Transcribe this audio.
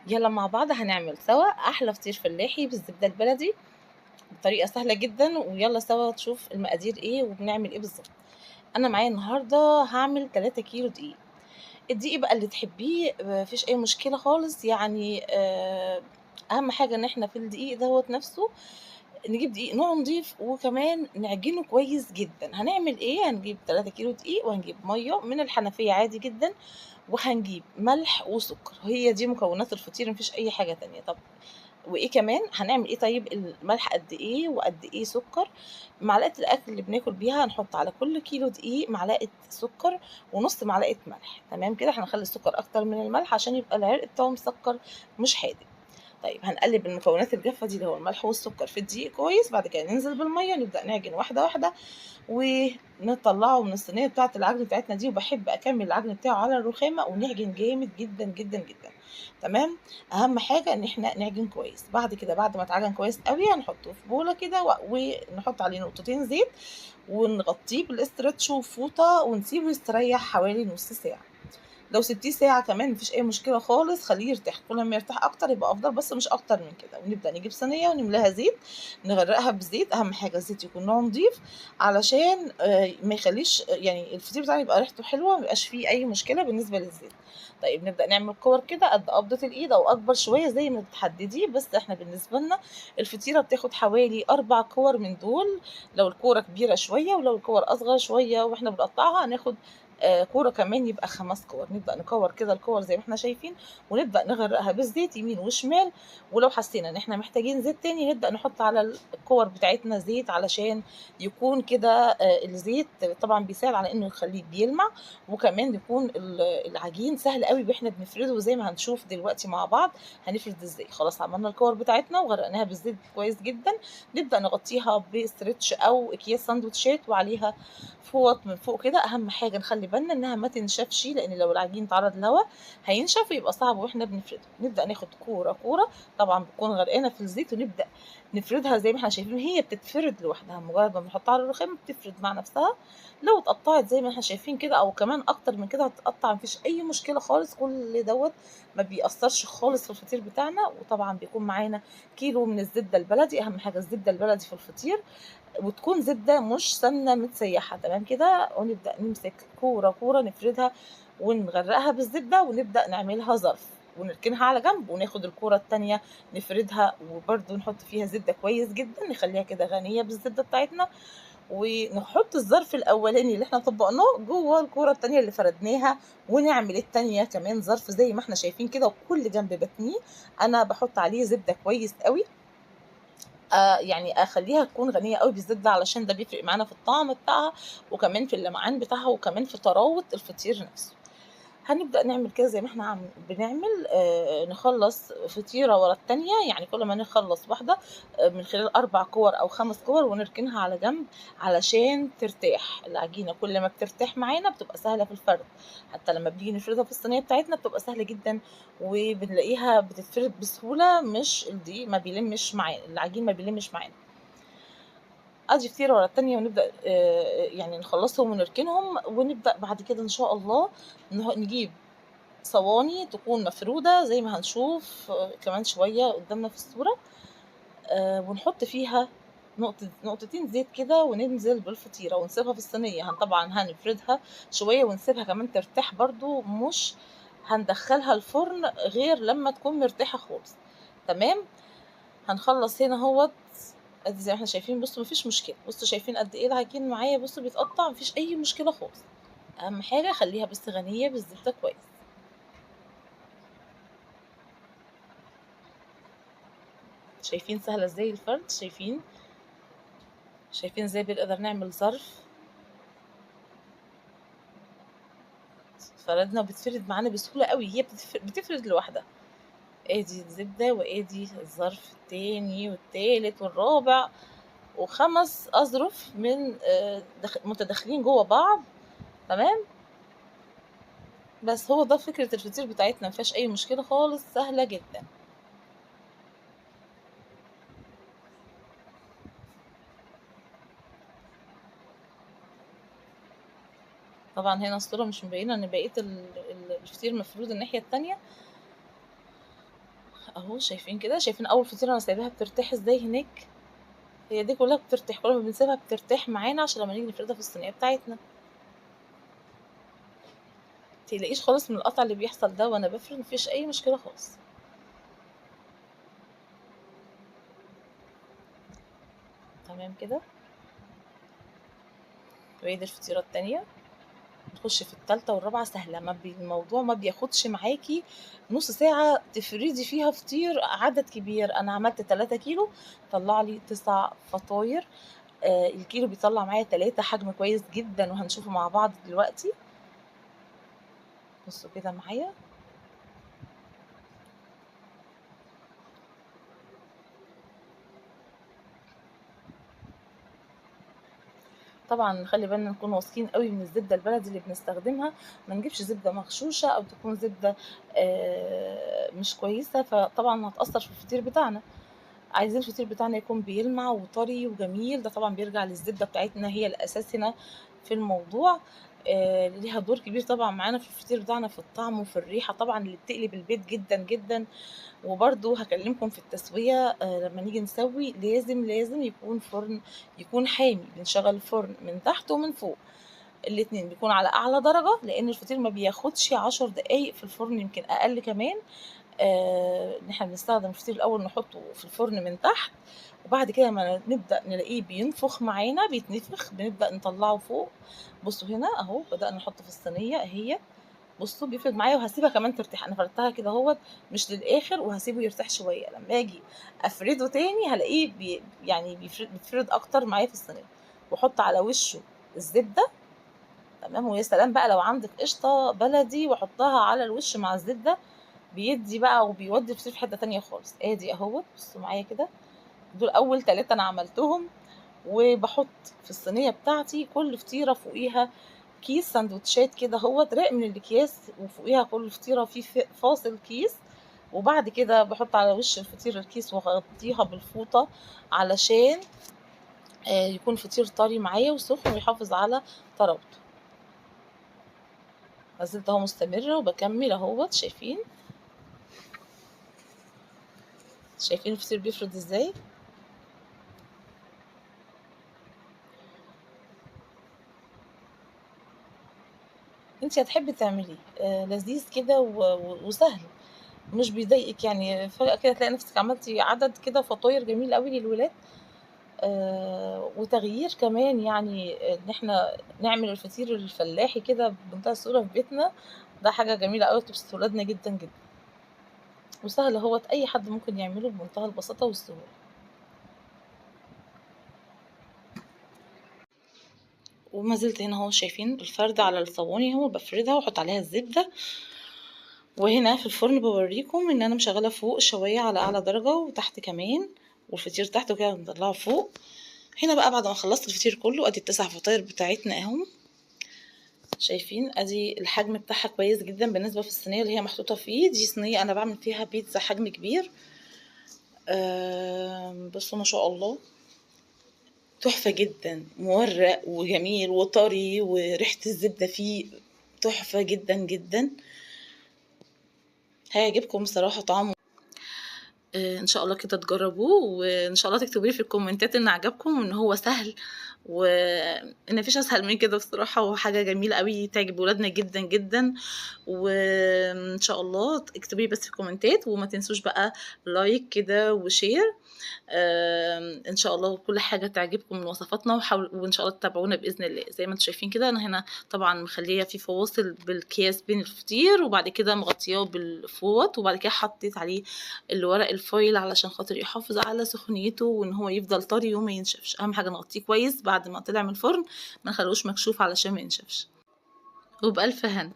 يلا مع بعض هنعمل سوا احلى فطير فلاحي بالزبده البلدي بطريقه سهله جدا، ويلا سوا تشوف المقادير ايه وبنعمل ايه بالظبط. انا معايا النهارده هعمل 3 كيلو دقيق. الدقيق بقى اللي تحبيه مفيش اي مشكله خالص، يعني اهم حاجه ان احنا في الدقيق دوت نفسه نجيب دقيق نوع نضيف، وكمان نعجنه كويس جدا. هنعمل ايه؟ هنجيب 3 كيلو دقيق، وهنجيب ميه من الحنفيه عادي جدا، وهنجيب ملح وسكر. هي دي مكونات الفطير، مفيش اي حاجه تانية. طب وإيه كمان، هنعمل إيه طيب؟ الملح قد إيه وقد إيه سُكّر. معلقة الأكل اللي بناكل بيها هنحط على كل كيلو دقيق معلقة سُكّر ونُص معلقة ملح، تمام كده. هنخلّي السُكّر أكتر من الملح عشان يبقى العرق بتاعه مسكّر مش حادق. طيب هنقلّب المكونات الجافة دي اللي هو الملح والسُكّر في الدقيق كويس، بعد كده ننزل بالمَيّة، نبدأ نعجن واحدة، واحدة، ونطلّعه من الصينية بتاعة العجن بتاعتنا دي. وباحب أكمّل العجن بتاعه على الرخامة ونعجن جامد جدًا، جدًا، جدًا، تمام. أهم حاجة إن إحنا نعجن كويس. بعد كده بعد ما اتعجن كويس أوي هنحطه في بولة كده ونحط عليه نقطتين زيت، ونغطيه بالاسترتش وفوطة ونسيبه يستريّح حوالي نُص ساعة. لو سِبتيه ساعة كمان ما فيش أي مشكلة خالص، خلّيه يرتاح، كل ما يرتاح أكتر يبقى أفضل، بس مش أكتر من كده. ونبدأ نجيب صينية ونملاها زيت، نغرّقها بزيت. أهم حاجة الزيت يكون نوع نضيف علشان ما يخلّيش يعني الفطير بتاعنا يبقى ريحته حلوة، ما يبقاش فيه أي مشكلة بالنسبة للزيت. طيب نبدأ نعمل كِوَر كده قد قبضة الإيد أو أكبر شوية زي ما بتحدّديه، بس إحنا بالنسبة لنا الفطيرة بتاخد حوالي 4 كِوَر من دول، لو الكورة كبيرة شوية، ولو الكِوَر أصغر شوية وإحنا بنقطّعها هناخد كورة كمان يبقى 5 كور. نبدأ نكوّر كده الكور زي ما إحنا شايفين، ونبدأ نغرقها بالزيت يمين وشمال. ولو حسينا إن إحنا محتاجين زيت تاني نبدأ نحط على الكور بتاعتنا زيت، علشان يكون كده الزيت طبعًا بيساعد على إنه يخلّيه بيلمع، وكمان يكون العجين سهل أوي وإحنا بنفرده زي ما هنشوف دلوقتي مع بعض هنفرد إزاي. خلاص عملنا الكور بتاعتنا وغرقناها بالزيت كويس جدًا، نبدأ نغطيها بستريتش أو أكياس ساندوتشات وعليها فوط من فوق كده. أهم حاجة نخلّي بالنا إنها ما تنشفش، لإن لو العجين اتعرض لهوا هينشف ويبقى صعب وإحنا بنفرده. نبدأ ناخد كورة، كورة، طبعًا بتكون غرقانة في الزيت، ونبدأ نفردها زي ما إحنا شايفين. هي بتتفرد لوحدها، مجرد ما بنحطها على الرخام بتفرد مع نفسها. لو اتقطعت زي ما إحنا شايفين كده أو كمان أكتر من كده هتتقطع، ما فيش أي مشكلة خالص. كل دوّة ما بيأثّرش خالص في الفطير بتاعنا. وطبعًا بيكون معانا كيلو من الزبدة البلدي. أهم حاجة الزبدة البلدي في الفطير، وتكون زبدة مش سمنة متسيّحة، تمام كده. ونبدأ نمسك كورة، كورة نفردها ونغرّقها بالزبدة، ونبدأ نعملها ظرف ونركنها على جنب، وناخد الكورة التانية نفردها وبرضه نحط فيها زبدة كويس جدًا، نخلّيها كده غنية بالزبدة بتاعتنا. ونحط الظرف الأولاني اللي إحنا طبّقناه جوّه الكورة التانية اللي فردناها، ونعمل التانية كمان ظرف زي ما إحنا شايفين كده، وكل جنب باتنيه أنا باحط عليه زبدة كويس أوي. يعني أخلّيها تكون غنية أوي بالزبدة، علشان ده بيفرق معانا في الطعم بتاعها، وكمان في اللمعان بتاعها، وكمان في طراوة الفطير نفسه. هنبدأ نعمل كده زي ما إحنا بنعمل، نخلّص فطيرة ورا التانية، يعني كل ما نخلّص واحدة من خلال 4 كِوَر أو 5 كِوَر ونركنها على جنب علشان ترتاح. العجينة كل ما بترتاح معانا بتبقى سهلة في الفرد، حتى لمّا بنيجي نفردها في الصينية بتاعتنا بتبقى سهلة جدًا، وبنلاقيها بتتفرد بسهولة، مش الدقيق ما بيلمش معانا، العجين ما بيلمش معانا. أدي فطيرة ورا التانية، ونبدأ يعني نخلّصهم ونركنهم، ونبدأ بعد كده إن شاء الله نجيب صواني تكون مفرودة زي ما هنشوف كمان شوية قدّامنا في الصورة، ونحط فيها نقطتين زيت كده، وننزل بالفطيرة ونسيبها في الصينية. طبعًا هنفردها شوية ونسيبها كمان ترتاح برضه، مش هندخّلها الفرن غير لمّا تكون مرتاحة خالص، تمام. هنخلّص هنا أهوّة، أدي زي ما إحنا شايفين. بُصّوا ما فيش مشكلة، بُصّوا شايفين قد إيه العجين معايا، بُصّوا بيتقطّع، ما فيش أي مشكلة خالص. أهم حاجة خلّيها بس غنية بالزبدة كويس. شايفين سهلة إزاي الفرد، شايفين إزاي بنقدر نعمل ظرف، فردنا وبتتفرد معانا بسهولة أوي، هي بتفرد لوحدها. آدي الزبدة، وآدي الظرف التاني والتالت والرابع و5 أظرف من متداخلين جوّه بعض، تمام. بس هو ده فكرة الفطير بتاعتنا، ما فيهاش أي مشكلة خالص، سهلة جدًا. طبعًا هنا الصورة مش مبينة إن بقية الفطير مفرود الناحية التانية. اهو شايفين كده، شايفين اول فطيره انا سايباها بترتاح ازاي هناك، هي دي كلها بترتاح، كل ما بنسيبها بترتاح معانا عشان لما نيجي نفردها في الصينيه بتاعتنا. متقلقيش خالص من القطع اللي بيحصل ده وانا بفرد، مفيش اي مشكله خالص. تمام كده. وهي دي الفطيره التانية، نخش في التالتة والرابعة سهلة، الموضوع ما بياخدش معاكي نص ساعة تفردي فيها فطير عدد كبير. أنا عملت 3 كيلو، طلع لي 9 فطاير. الكيلو بيطلع معايا 3، حجم كويس جدا وهنشوفه مع بعض دلوقتي. بصوا كده معايا. طبعا نخلي بالنا نكون واثقين قوي من الزبده البلدي اللي بنستخدمها، ما نجيبش زبده مغشوشه او تكون زبده مش كويسه، فطبعا هتاثر في الفطير بتاعنا. عايزين الفطير بتاعنا يكون بيلمع وطري وجميل، ده طبعا بيرجع للزبده بتاعتنا، هي الاساس هنا في الموضوع. ليها دور كبير طبعا معانا في الفطير بتاعنا، في الطعم وفي الريحه طبعا اللي بتقلب البيت جدا جدا. وبرضو هكلمكم في التسوية، لما نيجي نسوي لازم يكون فرن يكون حامي، بنشغل الفرن من تحت ومن فوق، الاتنين بيكون على اعلى درجة، لان الفطير ما بياخدش 10 دقايق في الفرن، يمكن اقل كمان. ان احنا بنستخدم الفطير الاول نحطه في الفرن من تحت، وبعد كده ما نبدا نلاقيه بينفخ معانا، بيتنفخ، بنبدا نطلعه فوق. بصوا هنا اهو بدأنا نحطه في الصينية اهي. بصوا بيفرد معايا، وهسيبها كمان ترتاح، انا فردتها كده اهوت مش للاخر، وهسيبه يرتاح شويه، لما اجي افرده تاني هلاقيه يعني بيتفرد اكتر معايا في الصينيه. واحط على وشه الزبده. تمام. ويا سلام بقى لو عندك قشطه بلدي واحطها على الوش مع الزبده، بيدي بقى وبيودي الفطير في حته تانية خالص. ادي اهوت بصوا معايا كده، دول اول 3 انا عملتهم. وبحط في الصينيه بتاعتي كل فطيره فوقيها كيس سندوتشات كده اهوت، راق من الاكياس، وفوقيها كل فطيره في فاصل كيس. وبعد كده بحط على وش الفطير الكيس واغطيها بالفوطه علشان يكون فطير طري معايا وسخن ويحافظ على طراوته. لازلت اهو مستمره وبكمل اهوت. شايفين الفطير بيفرد ازاي. انتي هتحبي تعمليه لذيذ كده وسهل، مش بيضايقك يعني. فجأة كده تلاقي نفسك عملتي عدد كده فطاير جميل قوي للولاد. وتغيير كمان يعني، ان احنا نعمل الفطير الفلاحي كده بمنتهى السهولة في بيتنا، ده حاجة جميلة قوي تبسط ولادنا جدا جدا، وسهل اهوت اي حد ممكن يعمله بمنتهى البساطة والسهولة. وما زلت هنا اهو شايفين الفرد على الصواني اهو، بفردها واحط عليها الزبدة. وهنا في الفرن بوريكم ان انا مشغله فوق شويه على اعلى درجه وتحت كمان، والفطير تحت وكده بنطلعه فوق. هنا بقى بعد ما خلصت الفطير كله، ادي ال9 فطاير بتاعتنا اهم. شايفين ادي الحجم بتاعها كويس جدا بالنسبه في الصينيه اللي هي محطوطه فيه، دي صينيه انا بعمل فيها بيتزا حجم كبير. بصوا ما شاء الله، تحفه جدا، مورق وجميل وطري، وريحه الزبده فيه تحفه جدا جدا، هيعجبكم بصراحه طعمه. ان شاء الله كده تجربوه، وان شاء الله تكتبوا لي في الكومنتات ان عجبكم وان هو سهل، وان مفيش اسهل من كده بصراحه، وحاجه جميله قوي تعجب ولادنا جدا جدا. وان شاء الله اكتبوا لي بس في الكومنتات، وما تنسوش بقى لايك كده وشير. ان شاء الله كل حاجه تعجبكم من وصفاتنا، وان شاء الله تتابعونا باذن الله. زي ما انتم شايفين كده، انا هنا طبعا مخليه في فواصل بالكياس بين الفطير، وبعد كده مغطياه بالفوط، وبعد كده حطيت عليه الورق الفويل علشان خاطر يحافظ على سخونيته وان هو يفضل طري وما ينشفش. اهم حاجه نغطيه كويس بعد ما طلع من الفرن، ما نخلوش مكشوف علشان ما ينشفش. وبألف هنا.